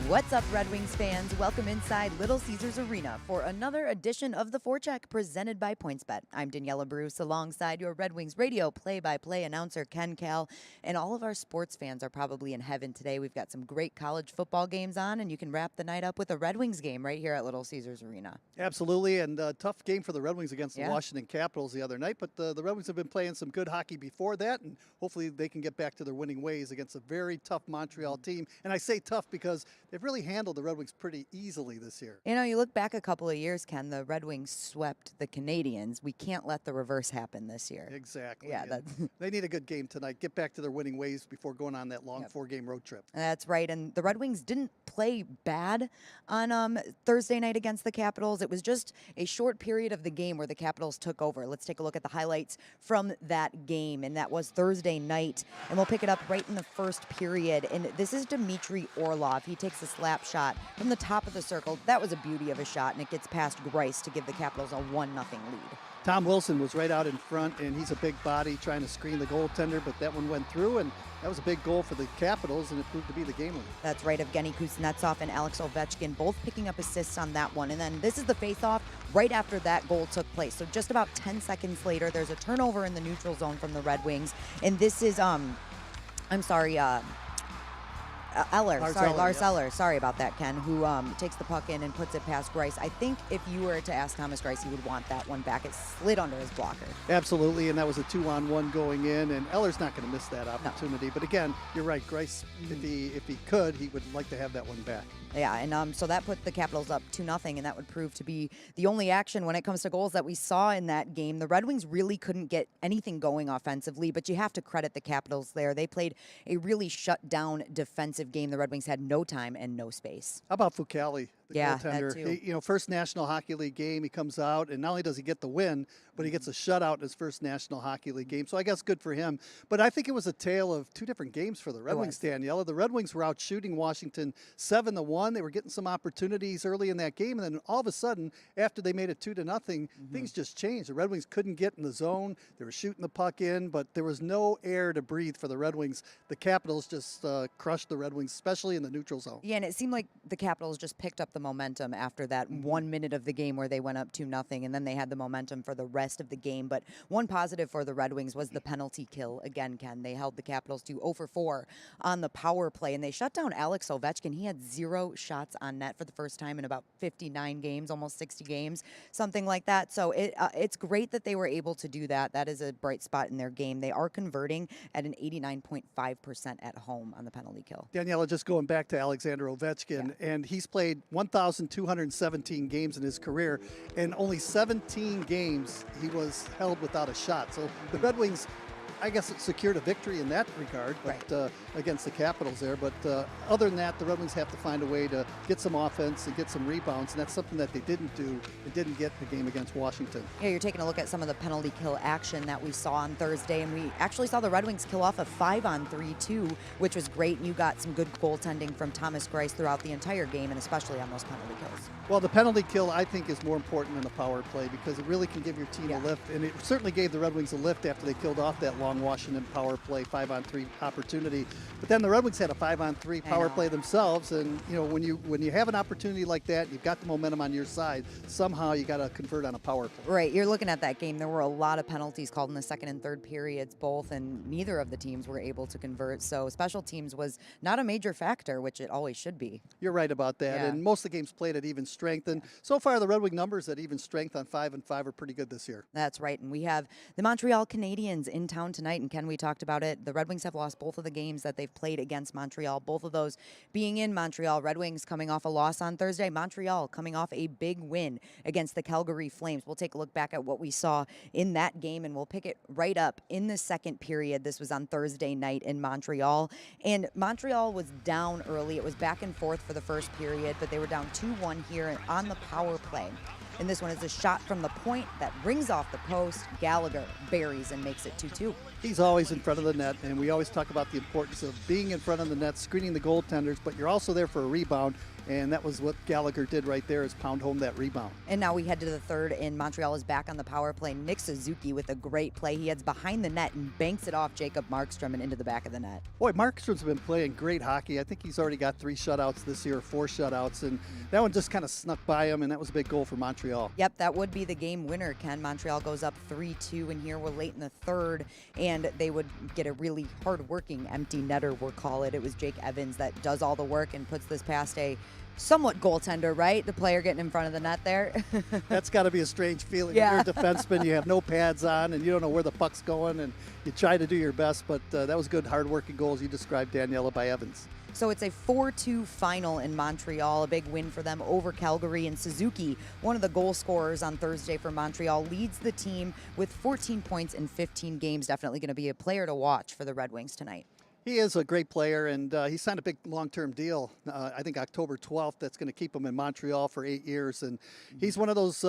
What's up, Red Wings fans? Welcome inside Little Caesars Arena for another edition of the Forecheck presented by PointsBet. I'm Daniella Bruce alongside your Red Wings radio play-by-play announcer Ken, Kal, and all of our sports fans are probably in heaven today. We've got some great college football games on, and you can wrap the night up with a Red Wings game right here at Little Caesars Arena. Absolutely, and a tough game for the Red Wings against the Washington Capitals the other night, but the Red Wings have been playing some good hockey before that, and hopefully they can get back to their winning ways against a very tough Montreal team. And I say tough because they've really handled the Red Wings pretty easily this year. You know, you look back a couple of years, Ken, the Red Wings swept the Canadiens. We can't let the reverse happen this year. Exactly. Yeah, they need a good game tonight. Get back to their winning ways before going on that long four-game road trip. That's right, and the Red Wings didn't play bad on Thursday night against the Capitals. It was just a short period of the game where the Capitals took over. Let's take a look at the highlights from that game, and that was Thursday night, and we'll pick it up right in the first period. And this is Dmitry Orlov. He takes a slap shot from the top of the circle. That was a beauty of a shot, and it gets past Grice to give the Capitals a 1-0 lead. Tom Wilson was right out in front, and he's a big body trying to screen the goaltender, but that one went through, and that was a big goal for the Capitals, and it proved to be the game winner. That's right, Evgeny Kuznetsov and Alex Ovechkin both picking up assists on that one. And then this is the face-off right after that goal took place. So just about 10 seconds later, there's a turnover in the neutral zone from the Red Wings. And this is, Lars Eller, sorry about that, Ken, who takes the puck in and puts it past Grice. I think if you were to ask Thomas Grice, he would want that one back. It slid under his blocker. Absolutely, and that was a 2-on-1 going in, and Eller's not going to miss that opportunity. No. But again, you're right, Grice, if he could, he would like to have that one back. Yeah, and so that put the Capitals up 2-0, and that would prove to be the only action when it comes to goals that we saw in that game. The Red Wings really couldn't get anything going offensively, but you have to credit the Capitals there. They played a really shut-down defensive game. The Red Wings had no time and no space. How about Fucale, the goaltender? That too. First National Hockey League game, he comes out, and not only does he get the win, but he gets a shutout in his first National Hockey League game. So I guess good for him. But I think it was a tale of two different games for the Red Wings, Daniela. The Red Wings were out shooting Washington 7-1. They were getting some opportunities early in that game, and then all of a sudden, after they made it 2-0, things just changed. The Red Wings couldn't get in the zone. They were shooting the puck in, but there was no air to breathe for the Red Wings. The Capitals just crushed the Red Wings, especially in the neutral zone. Yeah, and it seemed like the Capitals just picked up the momentum after that 1 minute of the game where they went up 2-0, and then they had the momentum for the rest of the game. But one positive for the Red Wings was the penalty kill. Again, Ken, they held the Capitals to 0-for-4 on the power play, and they shut down Alex Ovechkin. He had 0 shots on net for the first time in about 59 games, almost 60 games, something like that. So it's great that they were able to do that. That is a bright spot in their game. They are converting at an 89.5% at home on the penalty kill. Daniela, just going back to Alexander Ovechkin, and he's played 1,217 games in his career, and only 17 games he was held without a shot. So the Red Wings, I guess, it secured a victory in that regard, but against the Capitals there. But other than that, the Red Wings have to find a way to get some offense and get some rebounds, and that's something that they didn't do. They didn't get the game against Washington. Yeah, you're taking a look at some of the penalty kill action that we saw on Thursday, and we actually saw the Red Wings kill off a 5-on-3 too, which was great. And you got some good goaltending from Thomas Grice throughout the entire game, and especially on those penalty kills. Well, the penalty kill, I think, is more important than the power play because it really can give your team a lift, and it certainly gave the Red Wings a lift after they killed off that long Washington power play 5-on-3 opportunity. But then the Red Wings had a 5-on-3 power play themselves, and when you have an opportunity like that, you've got the momentum on your side. Somehow you got to convert on a power play. Right, you're looking at that game. There were a lot of penalties called in the second and third periods, both, and neither of the teams were able to convert. So special teams was not a major factor, which it always should be. You're right about that, and most of the games played at even strength, and so far the Red Wing numbers at even strength on 5-5 are pretty good this year. That's right, and we have the Montreal Canadiens in town tonight, and Ken, we talked about it. The Red Wings have lost both of the games that they've played against Montreal, both of those being in Montreal. Red Wings coming off a loss on Thursday. Montreal coming off a big win against the Calgary Flames. We'll take a look back at what we saw in that game, and we'll pick it right up in the second period. This was on Thursday night in Montreal, and Montreal was down early. It was back and forth for the first period, but they were down 2-1 here on the power play. And this one is a shot from the point that rings off the post. Gallagher buries and makes it 2-2. He's always in front of the net, and we always talk about the importance of being in front of the net, screening the goaltenders, but you're also there for a rebound. and that was what Gallagher did right there, is pound home that rebound. And now we head to the third, and Montreal is back on the power play. Nick Suzuki with a great play. He heads behind the net and banks it off Jacob Markstrom and into the back of the net. Boy, Markstrom's been playing great hockey. I think he's already got 3 shutouts this year, 4 shutouts, and that one just kind of snuck by him, and that was a big goal for Montreal. Yep, that would be the game winner, Ken. Montreal goes up 3-2, and here we're late in the third, and they would get a really hard-working empty netter, we'll call it. It was Jake Evans that does all the work and puts this past a somewhat goaltender, right? The player getting in front of the net there. That's got to be a strange feeling. Yeah. You're a defenseman, you have no pads on, and you don't know where the puck's going, and you try to do your best, but that was good, hard-working goals you described, Daniella, by Evans. So it's a 4-2 final in Montreal, a big win for them over Calgary. And Suzuki, one of the goal scorers on Thursday for Montreal, leads the team with 14 points in 15 games. Definitely going to be a player to watch for the Red Wings tonight. He is a great player, and he signed a big long-term deal, I think October 12th, that's going to keep him in Montreal for 8 years. And he's one of those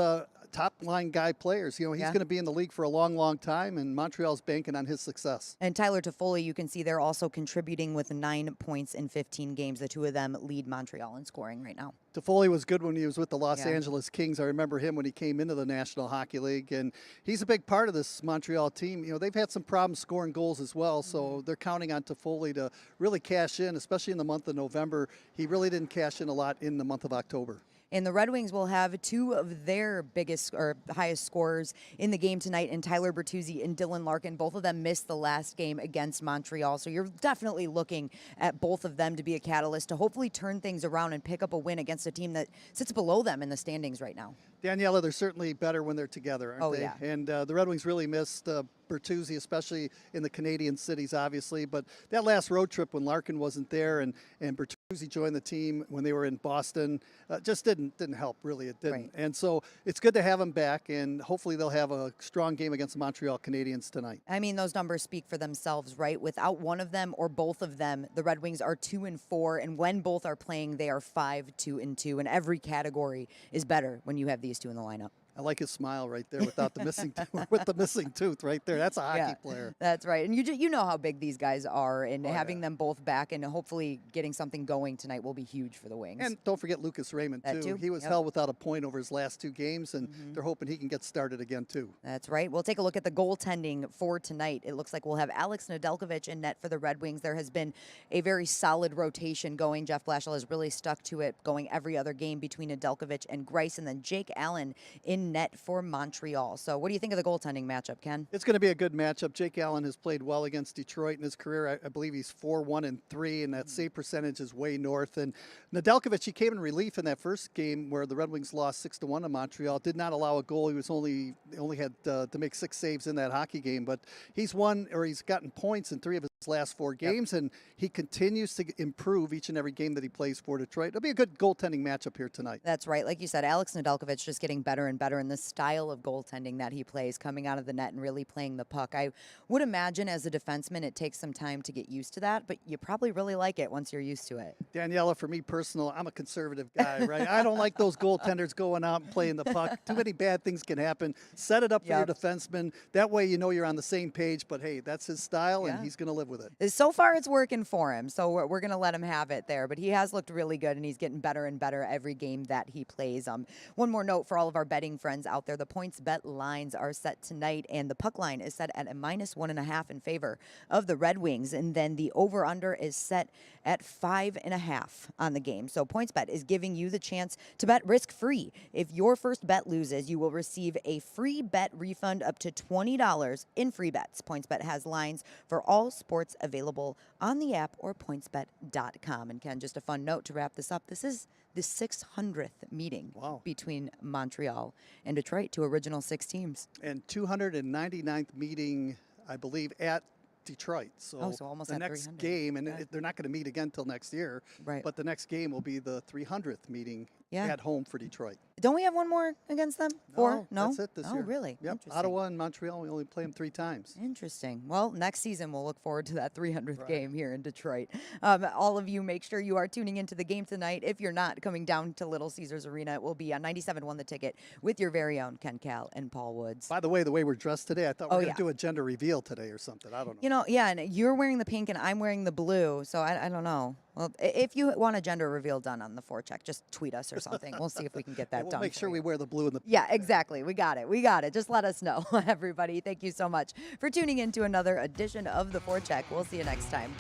top-line guy players. You know, he's going to be in the league for a long, long time, and Montreal's banking on his success. And Tyler Toffoli, you can see they're also contributing with 9 points in 15 games. The two of them lead Montreal in scoring right now. Toffoli was good when he was with the Los Angeles Kings. I remember him when he came into the National Hockey League, and he's a big part of this Montreal team. You know, they've had some problems scoring goals as well, so they're counting on Toffoli to really cash in, especially in the month of November. He really didn't cash in a lot in the month of October. And the Red Wings will have 2 of their biggest or highest scorers in the game tonight, and Tyler Bertuzzi and Dylan Larkin. Both of them missed the last game against Montreal. So you're definitely looking at both of them to be a catalyst to hopefully turn things around and pick up a win against a team that sits below them in the standings right now. Daniella, they're certainly better when they're together, aren't they? Yeah. And the Red Wings really missed Bertuzzi, especially in the Canadian cities, obviously. But that last road trip when Larkin wasn't there and Bertuzzi joined the team when they were in Boston just didn't help, really. It didn't. Right. And so it's good to have him back, and hopefully they'll have a strong game against the Montreal Canadiens tonight. I mean, those numbers speak for themselves, right? Without one of them or both of them, the Red Wings are 2-4, and when both are playing, they are 5-2-2, and every category is better when you have these two in the lineup. I like his smile right there without the missing with the missing tooth right there. That's a hockey player. That's right. And you know how big these guys are, and having them both back and hopefully getting something going tonight will be huge for the Wings. And don't forget Lucas Raymond, too. He was held without a point over his last 2 games, and they're hoping he can get started again, too. That's right. We'll take a look at the goaltending for tonight. It looks like we'll have Alex Nedeljkovic in net for the Red Wings. There has been a very solid rotation going. Jeff Blashill has really stuck to it, going every other game between Nedeljkovic and Greiss, and then Jake Allen in net for Montreal. So what do you think of the goaltending matchup, Ken? It's going to be a good matchup. Jake Allen has played well against Detroit in his career. I believe he's 4-1-3, and that save percentage is way north. And Nedeljkovic, he came in relief in that first game where the Red Wings lost 6-1 to Montreal. Did not allow a goal. He was only had to make 6 saves in that hockey game. But he's gotten points in 3 of his last 4 games, and he continues to improve each and every game that he plays for Detroit. It'll be a good goaltending matchup here tonight. That's right. Like you said, Alex Nedeljkovic just getting better and better in the style of goaltending that he plays, coming out of the net and really playing the puck. I would imagine as a defenseman it takes some time to get used to that, but you probably really like it once you're used to it. Daniella, for me personal, I'm a conservative guy, right? I don't like those goaltenders going out and playing the puck. Too many bad things can happen. Set it up for your defenseman. That way you know you're on the same page, but hey, that's his style, and he's going to live with it. So far it's working for him, so we're going to let him have it there, but he has looked really good, and he's getting better and better every game that he plays. One more note for all of our betting friends out there, the PointsBet lines are set tonight, and the puck line is set at a -1.5 in favor of the Red Wings, and then the over-under is set at 5.5 on the game. So PointsBet is giving you the chance to bet risk-free. If your first bet loses, you will receive a free bet refund up to $20 in free bets. PointsBet has lines for all sports available on the app or pointsbet.com. And Ken, just a fun note to wrap this up. This is the 600th meeting between Montreal and Detroit, 2 original 6 teams. And 299th meeting, I believe, at Detroit. So, almost the at next 300. game, and they're not going to meet again until next year, but the next game will be the 300th meeting at home for Detroit. Don't we have one more against them? 4? No? That's it this year. Oh, really? Yep. Ottawa and Montreal, we only play them 3 times. Interesting. Well, next season we'll look forward to that 300th game here in Detroit. All of you, make sure you are tuning into the game tonight. If you're not coming down to Little Caesars Arena, it will be on 97.1 The Ticket with your very own Ken Kal and Paul Woods. By the way we're dressed today, I thought we were going to do a gender reveal today or something. I don't know. You know, yeah, and you're wearing the pink and I'm wearing the blue, so I don't know. Well, if you want a gender reveal done on the forecheck, just tweet us or something. We'll see if we can get that We'll done. make for sure you. we wear the blue and the Yeah, exactly. We got it. We got it. Just let us know, everybody. Thank you so much for tuning in to another edition of the Forecheck. We'll see you next time.